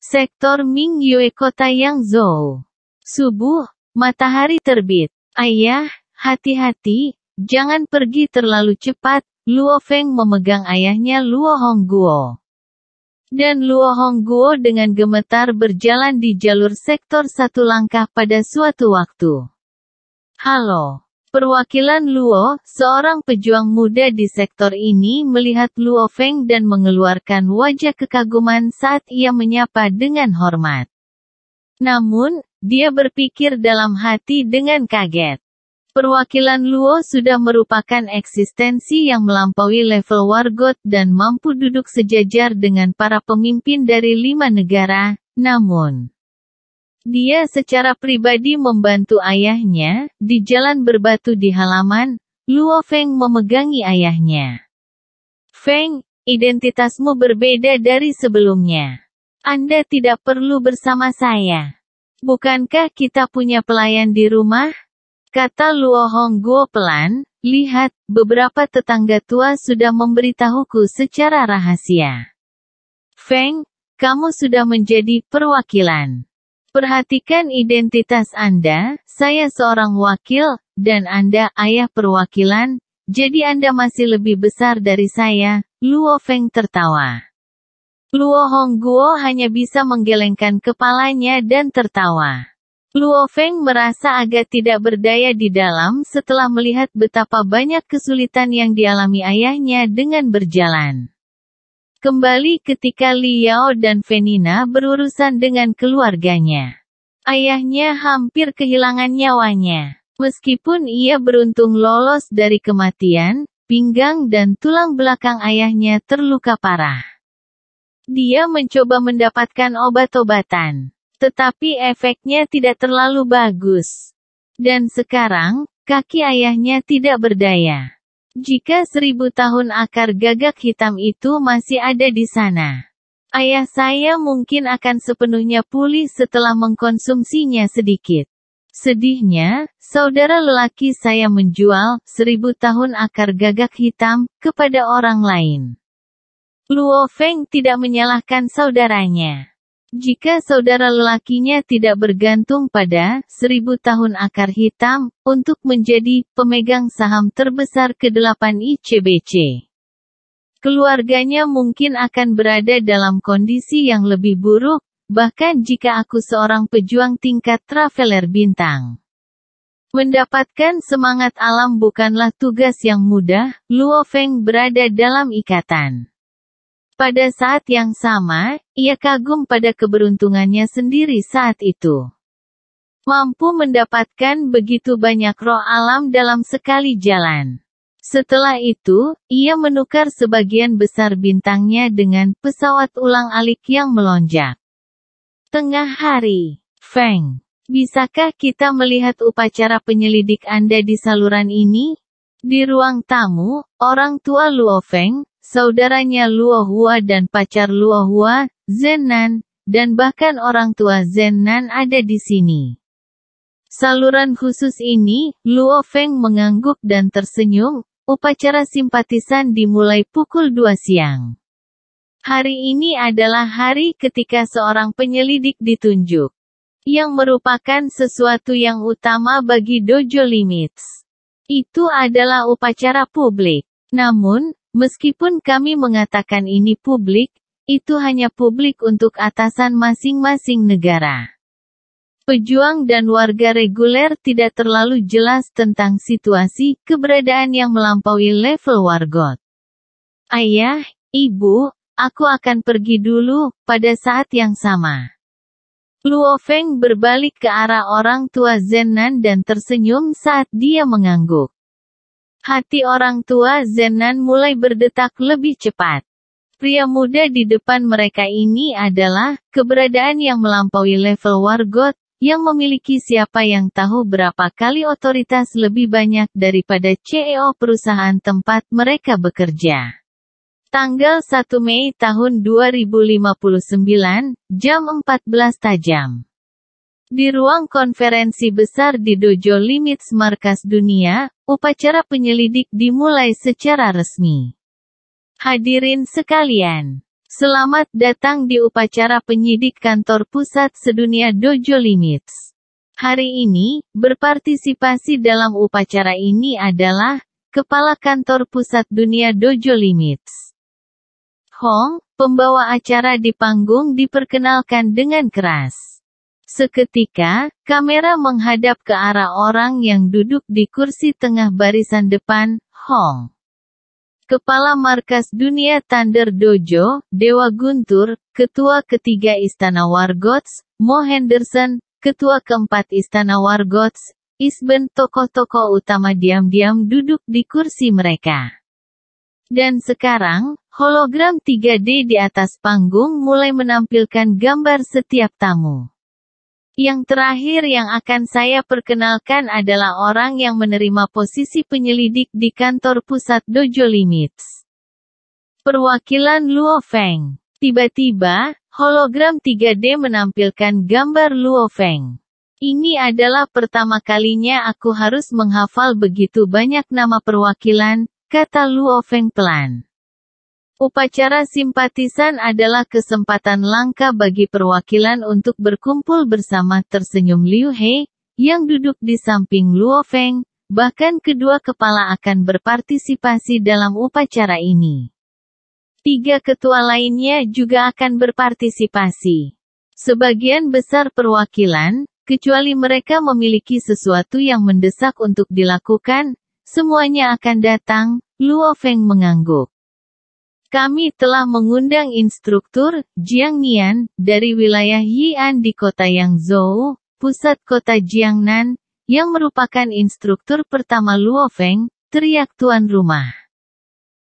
Sektor Mingyue Kota Yangzhou. Subuh, matahari terbit. Ayah, hati-hati, jangan pergi terlalu cepat. Luo Feng memegang ayahnya Luo Hongguo. Dan Luo Hongguo dengan gemetar berjalan di jalur sektor satu langkah pada suatu waktu. Halo. Perwakilan Luo, seorang pejuang muda di sektor ini melihat Luo Feng dan mengeluarkan wajah kekaguman saat ia menyapa dengan hormat. Namun, dia berpikir dalam hati dengan kaget. Perwakilan Luo sudah merupakan eksistensi yang melampaui level wargot dan mampu duduk sejajar dengan para pemimpin dari 5 negara, namun dia secara pribadi membantu ayahnya. Di jalan berbatu di halaman, Luo Feng memegangi ayahnya. Feng, identitasmu berbeda dari sebelumnya. Anda tidak perlu bersama saya. Bukankah kita punya pelayan di rumah? Kata Luo Hongguo pelan, lihat, beberapa tetangga tua sudah memberitahuku secara rahasia. Feng, kamu sudah menjadi perwakilan. Perhatikan identitas Anda, saya seorang wakil, dan Anda ayah perwakilan, jadi Anda masih lebih besar dari saya. Luo Feng tertawa. Luo Hongguo hanya bisa menggelengkan kepalanya dan tertawa. Luo Feng merasa agak tidak berdaya di dalam setelah melihat betapa banyak kesulitan yang dialami ayahnya dengan berjalan. Kembali ketika Li Yao dan Venina berurusan dengan keluarganya. Ayahnya hampir kehilangan nyawanya. Meskipun ia beruntung lolos dari kematian, pinggang dan tulang belakang ayahnya terluka parah. Dia mencoba mendapatkan obat-obatan. Tetapi efeknya tidak terlalu bagus. Dan sekarang, kaki ayahnya tidak berdaya. Jika 1000 tahun akar gagak hitam itu masih ada di sana, ayah saya mungkin akan sepenuhnya pulih setelah mengkonsumsinya sedikit. Sedihnya, saudara lelaki saya menjual 1000 tahun akar gagak hitam kepada orang lain. Luo Feng tidak menyalahkan saudaranya. Jika saudara lelakinya tidak bergantung pada 1000 tahun akar hitam untuk menjadi pemegang saham terbesar ke-8 ICBC, keluarganya mungkin akan berada dalam kondisi yang lebih buruk, bahkan jika aku seorang pejuang tingkat traveler bintang. Mendapatkan semangat alam bukanlah tugas yang mudah. Luo Feng berada dalam ikatan. Pada saat yang sama, ia kagum pada keberuntungannya sendiri saat itu. Mampu mendapatkan begitu banyak roh alam dalam sekali jalan. Setelah itu, ia menukar sebagian besar bintangnya dengan pesawat ulang-alik yang melonjak. Tengah hari. Feng, bisakah kita melihat upacara penyelidik Anda di saluran ini? Di ruang tamu, orang tua Luo Feng, saudaranya Luo Hua dan pacar Luo Hua, Zhen Nan, dan bahkan orang tua Zhen Nan ada di sini. Saluran khusus ini, Luo Feng mengangguk dan tersenyum. Upacara simpatisan dimulai pukul 2 siang. Hari ini adalah hari ketika seorang penyelidik ditunjuk, yang merupakan sesuatu yang utama bagi Dojo Limits. Itu adalah upacara publik. Namun, meskipun kami mengatakan ini publik, itu hanya publik untuk atasan masing-masing negara. Pejuang dan warga reguler tidak terlalu jelas tentang situasi keberadaan yang melampaui level wargot. Ayah, ibu, aku akan pergi dulu. Pada saat yang sama, Luo Feng berbalik ke arah orang tua Zhen Nan dan tersenyum saat dia mengangguk. Hati orang tua Zhen Nan mulai berdetak lebih cepat. Pria muda di depan mereka ini adalah keberadaan yang melampaui level wargot, yang memiliki siapa yang tahu berapa kali otoritas lebih banyak daripada CEO perusahaan tempat mereka bekerja. Tanggal 1 Mei tahun 2059, jam 14 tajam. Di ruang konferensi besar di Dojo Limits Markas Dunia, upacara penyelidik dimulai secara resmi. Hadirin sekalian, Selamat datang di upacara penyidik kantor pusat sedunia Dojo Limits. Hari ini, berpartisipasi dalam upacara ini adalah Kepala Kantor Pusat Dunia Dojo Limits. Hong, pembawa acara di panggung diperkenalkan dengan keras. Seketika, kamera menghadap ke arah orang yang duduk di kursi tengah barisan depan, Hong. Kepala Markas Dunia Thunder Dojo, Dewa Guntur, Ketua Ketiga Istana Wargots, Mo Henderson, Ketua Keempat Istana Wargots, Isben, tokoh-tokoh utama diam-diam duduk di kursi mereka. Dan sekarang, hologram 3D di atas panggung mulai menampilkan gambar setiap tamu. Yang terakhir yang akan saya perkenalkan adalah orang yang menerima posisi penyelidik di kantor pusat Dojo Limits. Perwakilan Luo Feng. Tiba-tiba, hologram 3D menampilkan gambar Luo Feng. Ini adalah pertama kalinya aku harus menghafal begitu banyak nama perwakilan, kata Luo Feng pelan. Upacara simpatisan adalah kesempatan langka bagi perwakilan untuk berkumpul bersama, tersenyum Liu He, yang duduk di samping Luo Feng, bahkan kedua kepala akan berpartisipasi dalam upacara ini. 3 ketua lainnya juga akan berpartisipasi. Sebagian besar perwakilan, kecuali mereka memiliki sesuatu yang mendesak untuk dilakukan, semuanya akan datang, Luo Feng mengangguk. Kami telah mengundang instruktur, Jiang Nian, dari wilayah Yi'an di kota Yangzhou, pusat kota Jiangnan, yang merupakan instruktur pertama Luo Feng, teriak tuan rumah.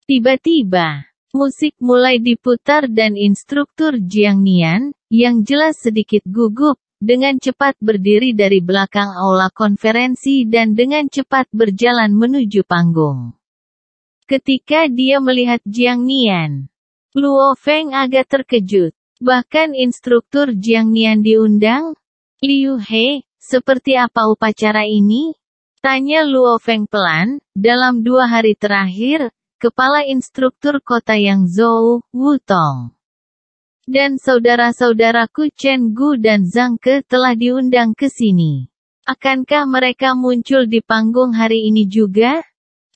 Tiba-tiba, musik mulai diputar dan instruktur Jiang Nian, yang jelas sedikit gugup, dengan cepat berdiri dari belakang aula konferensi dan dengan cepat berjalan menuju panggung. Ketika dia melihat Jiang Nian, Luo Feng agak terkejut. Bahkan instruktur Jiang Nian diundang? Liu He, seperti apa upacara ini? Tanya Luo Feng pelan. Dalam 2 hari terakhir, kepala instruktur kota Yangzhou, Wu Tong, dan saudara-saudaraku Chen Gu dan Zhang Ke telah diundang ke sini. Akankah mereka muncul di panggung hari ini juga?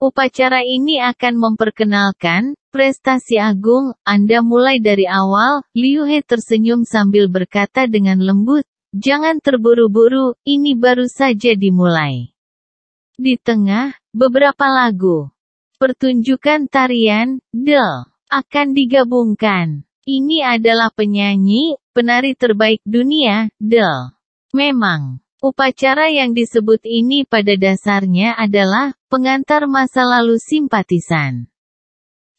Upacara ini akan memperkenalkan prestasi agung Anda mulai dari awal. Liu He tersenyum sambil berkata dengan lembut, jangan terburu-buru, ini baru saja dimulai. Di tengah, beberapa lagu pertunjukan tarian, Del, akan digabungkan. Ini adalah penyanyi, penari terbaik dunia, Del. Memang. Upacara yang disebut ini pada dasarnya adalah pengantar masa lalu simpatisan.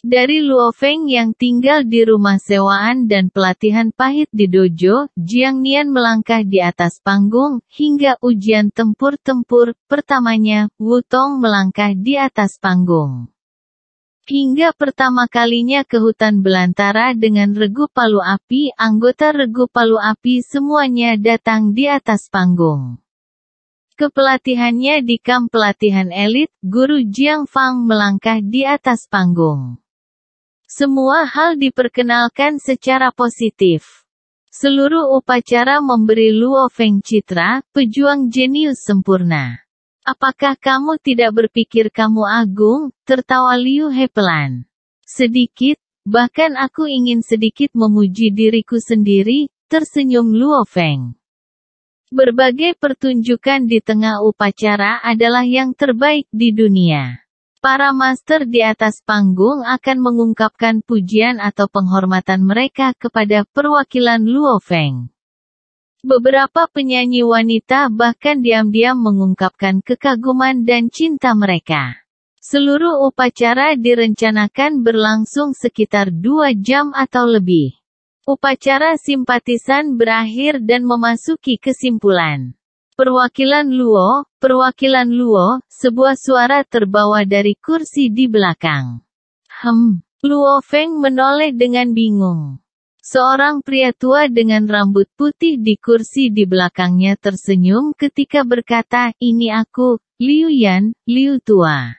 Dari Luo Feng yang tinggal di rumah sewaan dan pelatihan pahit di dojo, Jiang Nian melangkah di atas panggung, hingga ujian tempur-tempur pertamanya, Wu Tong melangkah di atas panggung. Hingga pertama kalinya ke hutan belantara dengan regu palu api, anggota regu palu api semuanya datang di atas panggung. Kepelatihannya di kamp pelatihan elit, Guru Jiang Fang melangkah di atas panggung. Semua hal diperkenalkan secara positif. Seluruh upacara memberi Luo Feng citra, pejuang jenius sempurna. Apakah kamu tidak berpikir kamu agung? Tertawa Liu He pelan. Sedikit, bahkan aku ingin sedikit memuji diriku sendiri, tersenyum Luo Feng. Berbagai pertunjukan di tengah upacara adalah yang terbaik di dunia. Para master di atas panggung akan mengungkapkan pujian atau penghormatan mereka kepada perwakilan Luo Feng. Beberapa penyanyi wanita bahkan diam-diam mengungkapkan kekaguman dan cinta mereka. Seluruh upacara direncanakan berlangsung sekitar 2 jam atau lebih. Upacara simpatisan berakhir dan memasuki kesimpulan. Perwakilan Luo, sebuah suara terbawa dari kursi di belakang. Luo Feng menoleh dengan bingung. Seorang pria tua dengan rambut putih di kursi di belakangnya tersenyum ketika berkata, ini aku, Liu Yan, Liu tua.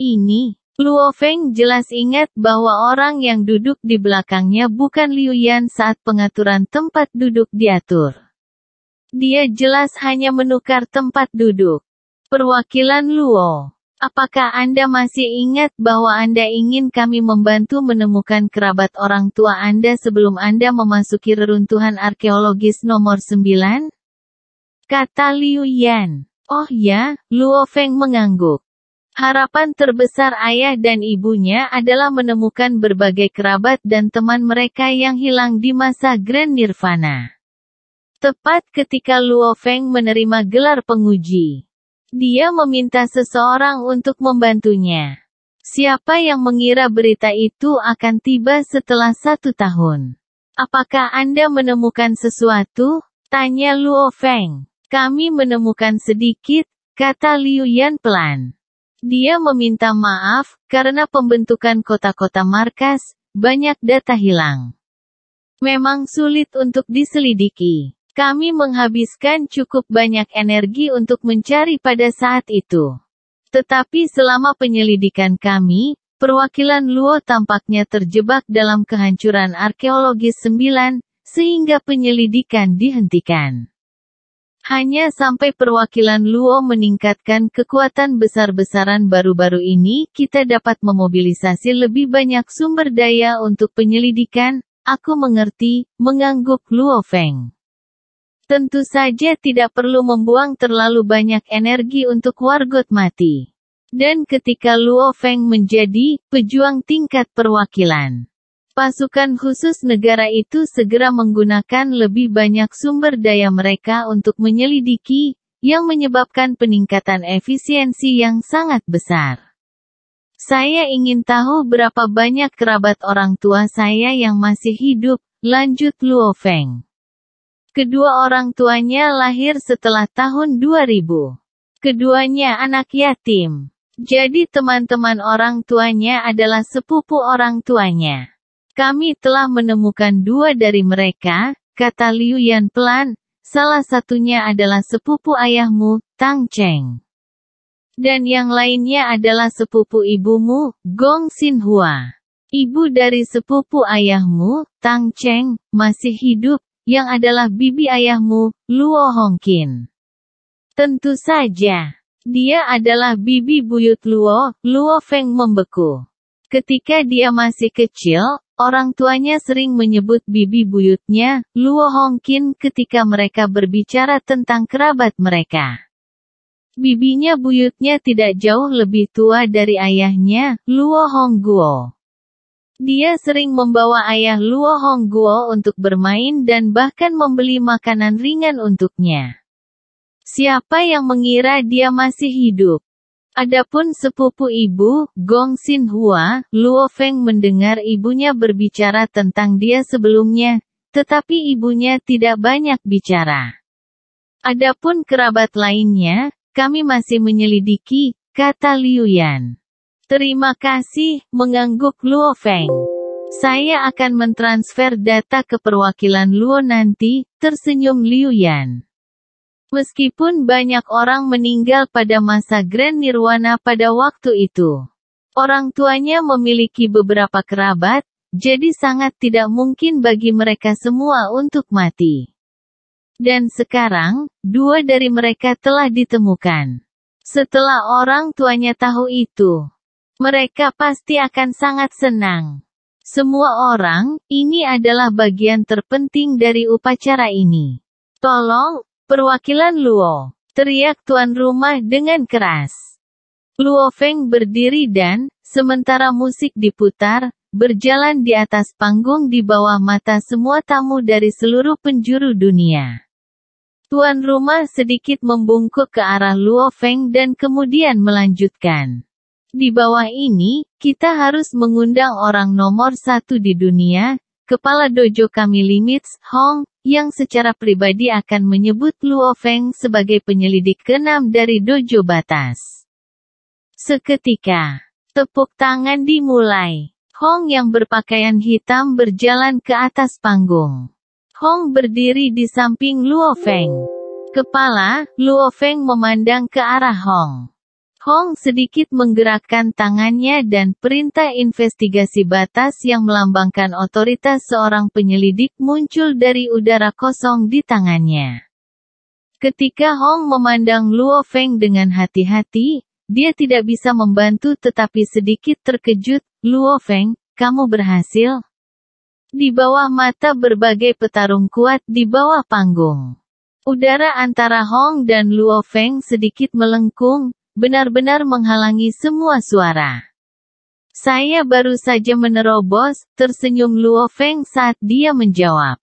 Ini, Luo Feng jelas ingat bahwa orang yang duduk di belakangnya bukan Liu Yan saat pengaturan tempat duduk diatur. Dia jelas hanya menukar tempat duduk. Perwakilan Luo, apakah Anda masih ingat bahwa Anda ingin kami membantu menemukan kerabat orang tua Anda sebelum Anda memasuki reruntuhan arkeologis nomor 9? Kata Liu Yan. Oh ya, Luo Feng mengangguk. Harapan terbesar ayah dan ibunya adalah menemukan berbagai kerabat dan teman mereka yang hilang di masa Grand Nirvana. Tepat ketika Luo Feng menerima gelar penguji, dia meminta seseorang untuk membantunya. Siapa yang mengira berita itu akan tiba setelah 1 tahun? Apakah Anda menemukan sesuatu? Tanya Luo Feng. Kami menemukan sedikit, kata Liu Yan pelan. Dia meminta maaf, karena pembentukan kota-kota markas, banyak data hilang. Memang sulit untuk diselidiki. Kami menghabiskan cukup banyak energi untuk mencari pada saat itu. Tetapi selama penyelidikan kami, perwakilan Luo tampaknya terjebak dalam kehancuran arkeologis 9, sehingga penyelidikan dihentikan. Hanya sampai perwakilan Luo meningkatkan kekuatan besar-besaran baru-baru ini, kita dapat memobilisasi lebih banyak sumber daya untuk penyelidikan. Aku mengerti, mengangguk Luo Feng. Tentu saja tidak perlu membuang terlalu banyak energi untuk wargot mati. Dan ketika Luo Feng menjadi pejuang tingkat perwakilan, pasukan khusus negara itu segera menggunakan lebih banyak sumber daya mereka untuk menyelidiki, yang menyebabkan peningkatan efisiensi yang sangat besar. Saya ingin tahu berapa banyak kerabat orang tua saya yang masih hidup, lanjut Luo Feng. Kedua orang tuanya lahir setelah tahun 2000. Keduanya anak yatim. Jadi teman-teman orang tuanya adalah sepupu orang tuanya. Kami telah menemukan 2 dari mereka, kata Liu Yan pelan, salah satunya adalah sepupu ayahmu, Tang Cheng. Dan yang lainnya adalah sepupu ibumu, Gong Xinhua. Ibu dari sepupu ayahmu, Tang Cheng, masih hidup, yang adalah bibi ayahmu, Luo Hongqin. Tentu saja. Dia adalah bibi buyut Luo, Luo Feng membeku. Ketika dia masih kecil, orang tuanya sering menyebut bibi buyutnya, Luo Hongqin ketika mereka berbicara tentang kerabat mereka. Bibinya buyutnya tidak jauh lebih tua dari ayahnya, Luo Hongguo. Dia sering membawa ayah Luo Hongguo untuk bermain dan bahkan membeli makanan ringan untuknya. Siapa yang mengira dia masih hidup? Adapun sepupu ibu, Gong Xinhua, Luo Feng mendengar ibunya berbicara tentang dia sebelumnya, tetapi ibunya tidak banyak bicara. Adapun kerabat lainnya, kami masih menyelidiki, kata Liu Yan. Terima kasih, mengangguk Luo Feng. Saya akan mentransfer data ke perwakilan Luo nanti, tersenyum Liu Yan. Meskipun banyak orang meninggal pada masa Grand Nirwana pada waktu itu, orang tuanya memiliki beberapa kerabat, jadi sangat tidak mungkin bagi mereka semua untuk mati. Dan sekarang, 2 dari mereka telah ditemukan. Setelah orang tuanya tahu itu, mereka pasti akan sangat senang. Semua orang, ini adalah bagian terpenting dari upacara ini. Tolong, perwakilan Luo, teriak tuan rumah dengan keras. Luo Feng berdiri dan, sementara musik diputar, berjalan di atas panggung di bawah mata semua tamu dari seluruh penjuru dunia. Tuan rumah sedikit membungkuk ke arah Luo Feng dan kemudian melanjutkan. Di bawah ini, kita harus mengundang orang nomor 1 di dunia, Kepala Dojo kami Limits, Hong, yang secara pribadi akan menyebut Luo Feng sebagai penyelidik ke-6 dari Dojo Batas. Seketika, tepuk tangan dimulai. Hong yang berpakaian hitam berjalan ke atas panggung. Hong berdiri di samping Luo Feng. Kepala, Luo Feng memandang ke arah Hong. Hong sedikit menggerakkan tangannya dan perintah investigasi batas yang melambangkan otoritas seorang penyelidik muncul dari udara kosong di tangannya. Ketika Hong memandang Luo Feng dengan hati-hati, dia tidak bisa membantu tetapi sedikit terkejut. Luo Feng, kamu berhasil? Di bawah mata berbagai petarung kuat di bawah panggung. Udara antara Hong dan Luo Feng sedikit melengkung, benar-benar menghalangi semua suara. Saya baru saja menerobos, tersenyum Luo Feng saat dia menjawab.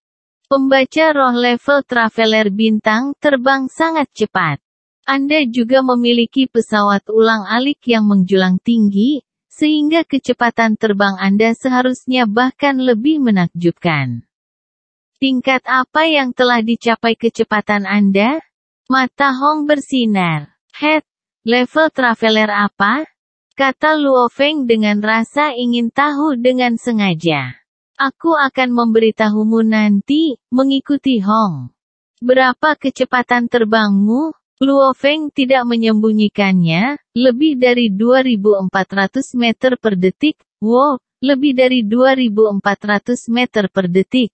Pembaca roh level Traveler bintang terbang sangat cepat. Anda juga memiliki pesawat ulang-alik yang menjulang tinggi, sehingga kecepatan terbang Anda seharusnya bahkan lebih menakjubkan. Tingkat apa yang telah dicapai kecepatan Anda? Mata Hong bersinar. Level Traveler apa? Kata Luo Feng dengan rasa ingin tahu dengan sengaja. Aku akan memberitahumu nanti, mengikuti Hong. Berapa kecepatan terbangmu? Luo Feng tidak menyembunyikannya, lebih dari 2.400 meter per detik, wow, lebih dari 2.400 meter per detik.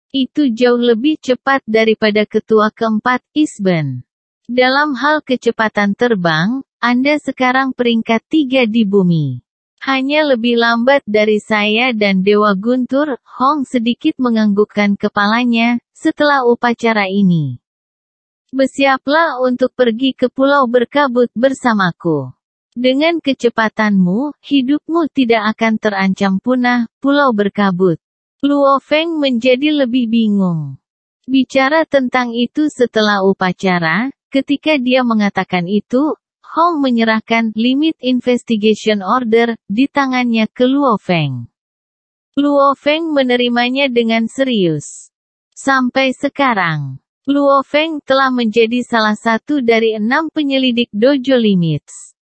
Itu jauh lebih cepat daripada ketua keempat, Isban. Dalam hal kecepatan terbang, Anda sekarang peringkat 3 di bumi. Hanya lebih lambat dari saya dan Dewa Guntur, Hong sedikit menganggukkan kepalanya, setelah upacara ini. Bersiaplah untuk pergi ke Pulau Berkabut bersamaku. Dengan kecepatanmu, hidupmu tidak akan terancam punah, Pulau Berkabut. Luo Feng menjadi lebih bingung. Bicara tentang itu setelah upacara, ketika dia mengatakan itu, Hong menyerahkan Limit Investigation Order di tangannya ke Luo Feng. Luo Feng menerimanya dengan serius. Sampai sekarang, Luo Feng telah menjadi salah satu dari 6 penyelidik Dojo Limits.